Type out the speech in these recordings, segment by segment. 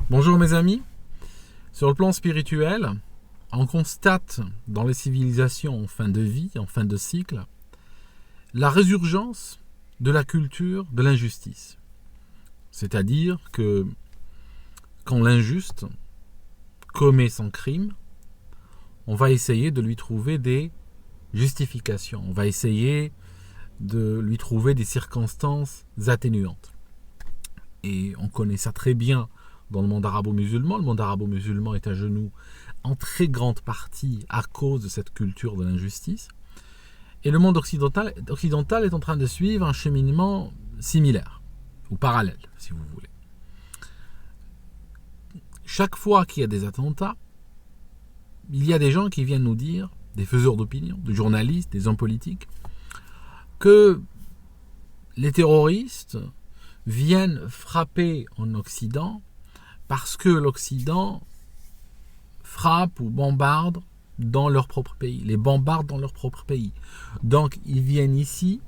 Bonjour mes amis, sur le plan spirituel, on constate dans les civilisations en fin de vie, en fin de cycle, la résurgence de la culture de l'injustice. C'est-à-dire que quand l'injuste commet son crime, on va essayer de lui trouver des justifications, on va essayer de lui trouver des circonstances atténuantes. Et on connaît ça très bien dans le monde arabo-musulman. Le monde arabo-musulman est à genoux en très grande partie à cause de cette culture de l'injustice. Et le monde occidental est en train de suivre un cheminement similaire, ou parallèle, si vous voulez. Chaque fois qu'il y a des attentats, il y a des gens qui viennent nous dire, des faiseurs d'opinion, des journalistes, des hommes politiques, que les terroristes viennent frapper en Occident parce que l'Occident frappe ou bombarde dans leur propre pays, les bombarde dans leur propre pays. Donc ils viennent ici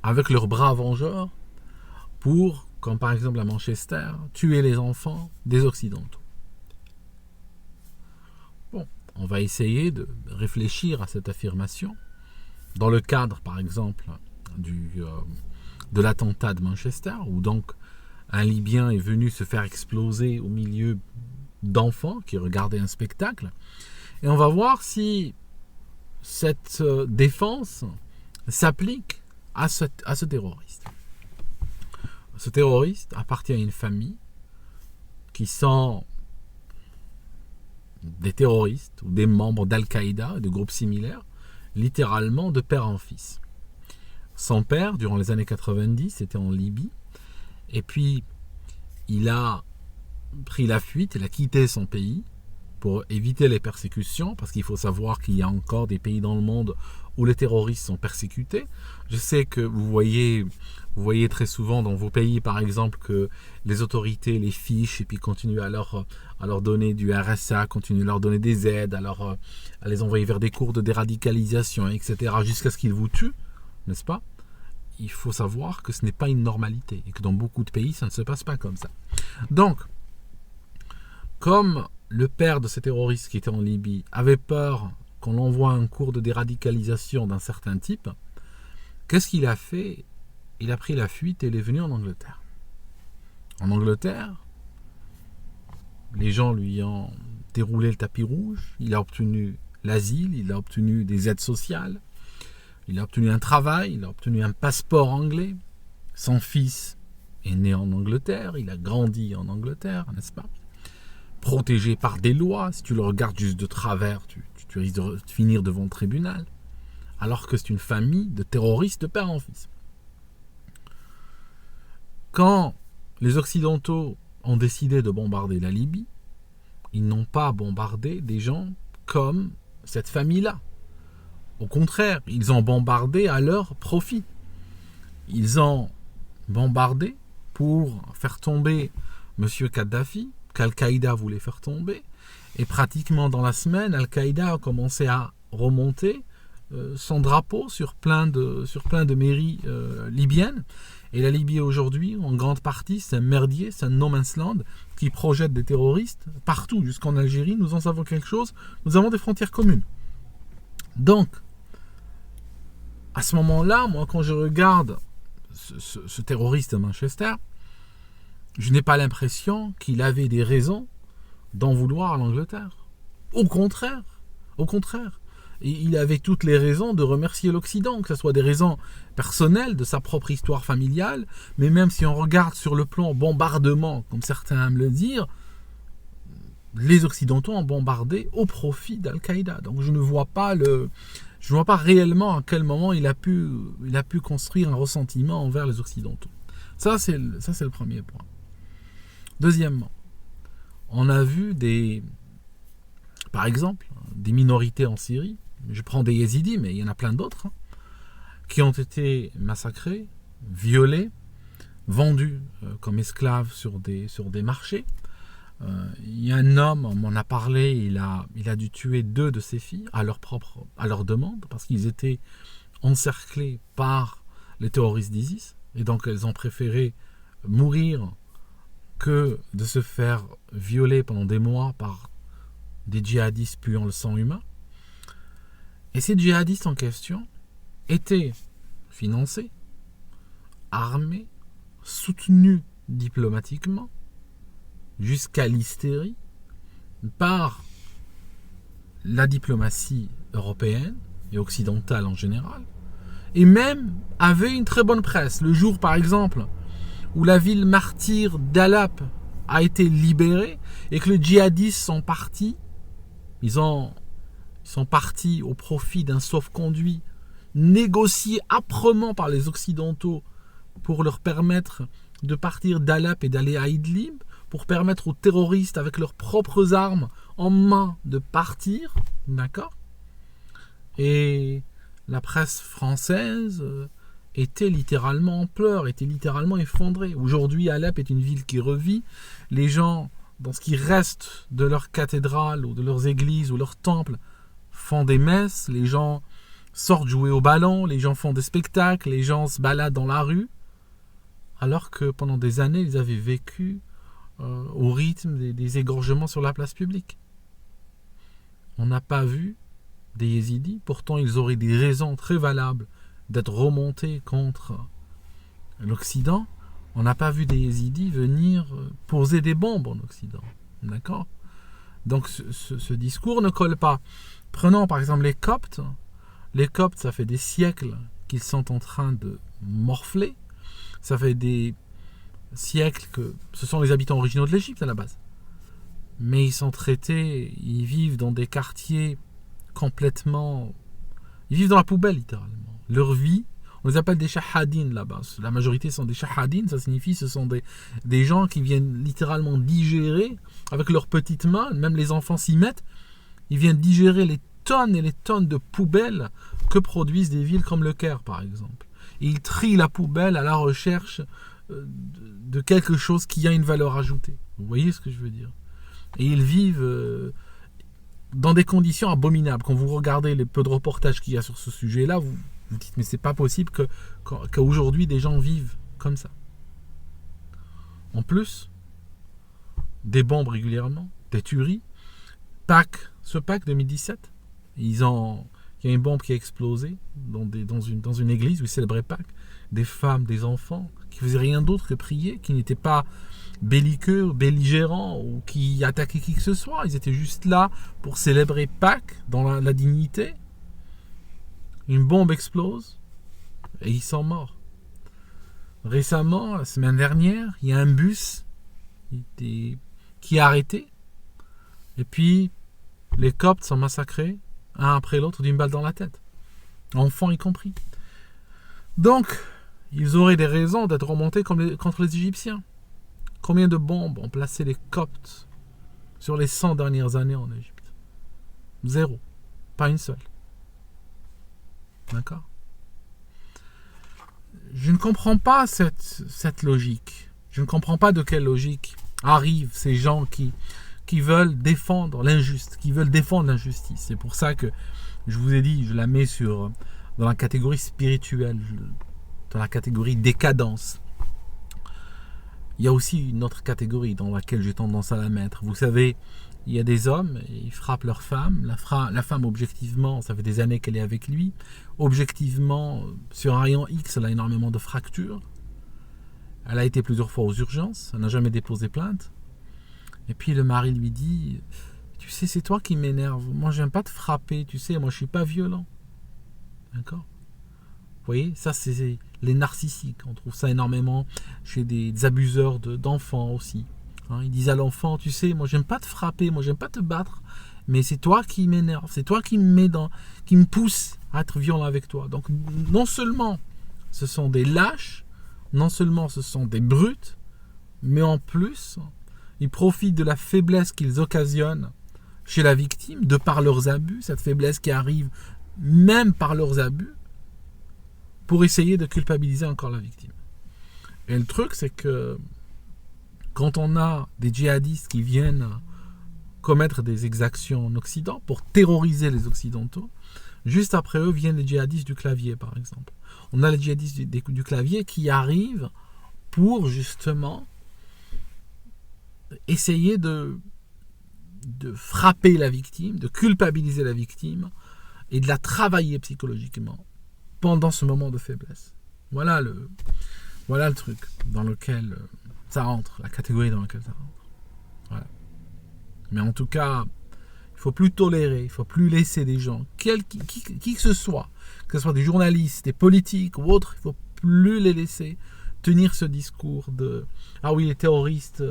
avec leurs bras vengeurs pour, comme par exemple à Manchester, tuer les enfants des Occidentaux. Bon, on va essayer de réfléchir à cette affirmation dans le cadre, par exemple, de l'attentat de Manchester, où donc un Libyen est venu se faire exploser au milieu d'enfants qui regardaient un spectacle. Et on va voir si cette défense s'applique à ce terroriste. Ce terroriste appartient à une famille qui sont des terroristes ou des membres d'Al-Qaïda, de groupes similaires, littéralement de père en fils. Son père, durant les années 90, était en Libye. Et puis, il a pris la fuite, il a quitté son pays pour éviter les persécutions, parce qu'il faut savoir qu'il y a encore des pays dans le monde où les terroristes sont persécutés. Je sais que vous voyez très souvent dans vos pays, par exemple, que les autorités les fichent et puis continuent à leur donner du RSA, continuent à leur donner des aides, à les envoyer vers des cours de déradicalisation, etc., jusqu'à ce qu'ils vous tuent, n'est-ce pas? Il faut savoir que ce n'est pas une normalité et que dans beaucoup de pays, ça ne se passe pas comme ça. Donc, comme le père de ces terroristes qui était en Libye avait peur qu'on l'envoie un cours de déradicalisation d'un certain type, qu'est-ce qu'il a fait? Il a pris la fuite et il est venu en Angleterre. En Angleterre, les gens lui ont déroulé le tapis rouge, il a obtenu l'asile, il a obtenu des aides sociales, il a obtenu un travail, il a obtenu un passeport anglais. Son fils est né en Angleterre, il a grandi en Angleterre, n'est-ce pas? Protégé par des lois, si tu le regardes juste de travers, tu risques de finir devant le tribunal. Alors que c'est une famille de terroristes de père en fils. Quand les Occidentaux ont décidé de bombarder la Libye, ils n'ont pas bombardé des gens comme cette famille-là. Au contraire, ils ont bombardé à leur profit. Ils ont bombardé pour faire tomber M. Kadhafi, qu'Al-Qaïda voulait faire tomber. Et pratiquement dans la semaine, Al-Qaïda a commencé à remonter son drapeau sur plein de mairies libyennes. Et la Libye aujourd'hui, en grande partie, c'est un merdier, c'est un no man's land qui projette des terroristes partout, jusqu'en Algérie. Nous en savons quelque chose. Nous avons des frontières communes. Donc, à ce moment-là, moi, quand je regarde ce terroriste de Manchester, je n'ai pas l'impression qu'il avait des raisons d'en vouloir à l'Angleterre. Au contraire. Et il avait toutes les raisons de remercier l'Occident, que ce soit des raisons personnelles de sa propre histoire familiale, mais même si on regarde sur le plan bombardement, comme certains aiment le dire, les Occidentaux ont bombardé au profit d'Al-Qaïda. Donc je ne vois pas réellement à quel moment il a pu construire un ressentiment envers les Occidentaux. Ça, c'est le premier point. Deuxièmement, on a vu par exemple, des minorités en Syrie, je prends des Yézidis, mais il y en a plein d'autres, qui ont été massacrés, violés, vendus comme esclaves sur des marchés. Il y a un homme, on m'en a parlé, il a dû tuer 2 de ses filles à leur demande, parce qu'ils étaient encerclés par les terroristes d'ISIS, et donc elles ont préféré mourir que de se faire violer pendant des mois par des djihadistes puant le sang humain. Et ces djihadistes en question étaient financés, armés, soutenus diplomatiquement, jusqu'à l'hystérie, par la diplomatie européenne et occidentale en général, et même avaient une très bonne presse. Le jour, par exemple, où la ville martyre d'Alep a été libérée et que les djihadistes sont partis, ils sont partis au profit d'un sauf-conduit négocié âprement par les Occidentaux pour leur permettre de partir d'Alep et d'aller à Idlib, pour permettre aux terroristes avec leurs propres armes en main de partir, d'accord? Et la presse française était littéralement en pleurs, était littéralement effondrée. Aujourd'hui, Alep est une ville qui revit. Les gens, dans ce qui reste de leur cathédrale ou de leurs églises ou leurs temples, font des messes, les gens sortent jouer au ballon, les gens font des spectacles, les gens se baladent dans la rue, alors que pendant des années, ils avaient vécu au rythme des égorgements sur la place publique. On n'a pas vu des yézidis, pourtant ils auraient des raisons très valables d'être remontés contre l'Occident. On n'a pas vu des yézidis venir poser des bombes en Occident. D'accord? Donc ce discours ne colle pas. Prenons par exemple les Coptes. Les Coptes, ça fait des siècles qu'ils sont en train de morfler. Ça fait des siècles que ce sont les habitants originaux de l'Égypte à la base. Mais ils sont traités, ils vivent dans des quartiers complètement... Ils vivent dans la poubelle littéralement. Leur vie, on les appelle des shahadines là-bas. La majorité sont des shahadines, ça signifie ce sont des gens qui viennent littéralement digérer avec leurs petites mains, même les enfants s'y mettent, ils viennent digérer les tonnes et les tonnes de poubelles que produisent des villes comme Le Caire par exemple. Et ils trient la poubelle à la recherche de quelque chose qui a une valeur ajoutée. Vous voyez ce que je veux dire? Et ils vivent dans des conditions abominables. Quand vous regardez les peu de reportages qu'il y a sur ce sujet-là, vous dites mais c'est pas possible qu'aujourd'hui des gens vivent comme ça. En plus, des bombes régulièrement, des tueries. Ce Pâques 2017, il y a une bombe qui a explosé dans une église où ils célébraient Pâques. Des femmes, des enfants qui faisaient rien d'autre que prier, qui n'étaient pas belliqueux, belligérants ou qui attaquaient qui que ce soit. Ils étaient juste là pour célébrer Pâques dans la dignité. Une bombe explose et ils sont morts. Récemment, la semaine dernière, il y a un bus qui est arrêté et puis les Coptes sont massacrés un après l'autre d'une balle dans la tête, enfants y compris. Donc, ils auraient des raisons d'être remontés contre les Égyptiens. Combien de bombes ont placé les Coptes sur les 100 dernières années en Égypte? 0. Pas une seule. D'accord? Je ne comprends pas cette logique. Je ne comprends pas de quelle logique arrivent ces gens qui veulent défendre l'injuste, qui veulent défendre l'injustice. C'est pour ça que je vous ai dit, je la mets dans la catégorie spirituelle, dans la catégorie décadence. Il y a aussi une autre catégorie dans laquelle j'ai tendance à la mettre. Vous savez, il y a des hommes, ils frappent leur femme. La femme, objectivement, ça fait des années qu'elle est avec lui. Objectivement, sur un rayon X, elle a énormément de fractures. Elle a été plusieurs fois aux urgences. Elle n'a jamais déposé plainte. Et puis le mari lui dit, tu sais, c'est toi qui m'énerve. Moi, j'aime pas te frapper. Tu sais, moi, je suis pas violent. D'accord? Vous voyez, ça, c'est les narcissiques. On trouve ça énormément chez des abuseurs d'enfants aussi. Ils disent à l'enfant, tu sais, moi, j'aime pas te frapper, moi, j'aime pas te battre, mais c'est toi qui m'énerve, c'est toi qui me pousse à être violent avec toi. Donc, non seulement ce sont des lâches, non seulement ce sont des brutes, mais en plus, ils profitent de la faiblesse qu'ils occasionnent chez la victime, de par leurs abus, cette faiblesse qui arrive même par leurs abus, pour essayer de culpabiliser encore la victime. Et le truc, c'est que quand on a des djihadistes qui viennent commettre des exactions en Occident pour terroriser les Occidentaux, juste après eux viennent les djihadistes du clavier, par exemple. On a les djihadistes du clavier qui arrivent pour justement essayer de frapper la victime, de culpabiliser la victime et de la travailler psychologiquement pendant ce moment de faiblesse. Voilà le truc dans lequel ça rentre, la catégorie dans laquelle ça rentre. Voilà. Mais en tout cas, il ne faut plus tolérer, il ne faut plus laisser des gens, qui que ce soit des journalistes, des politiques ou autres, il ne faut plus les laisser tenir ce discours de « Ah oui, les terroristes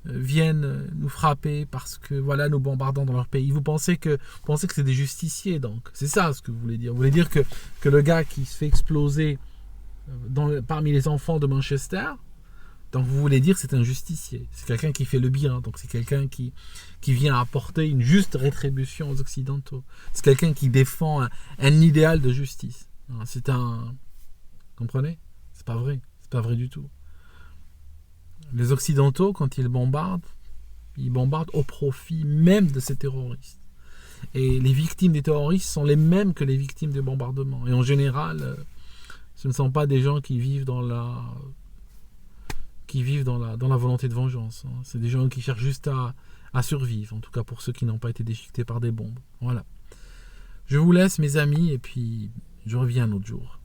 viennent nous frapper parce que voilà, nous bombardons dans leur pays. » Vous pensez que c'est des justiciers, donc. C'est ça ce que vous voulez dire. Vous voulez dire que le gars qui se fait exploser parmi les enfants de Manchester, donc vous voulez dire que c'est un justicier. C'est quelqu'un qui fait le bien. Donc c'est quelqu'un qui vient apporter une juste rétribution aux Occidentaux. C'est quelqu'un qui défend un idéal de justice. C'est un... Comprenez ? C'est pas vrai. C'est pas vrai du tout. Les Occidentaux, quand ils bombardent au profit même de ces terroristes. Et les victimes des terroristes sont les mêmes que les victimes des bombardements. Et en général, ce ne sont pas des gens qui vivent dans la volonté de vengeance. C'est des gens qui cherchent juste à survivre, en tout cas pour ceux qui n'ont pas été déchiquetés par des bombes. Voilà. Je vous laisse, mes amis, et puis je reviens un autre jour.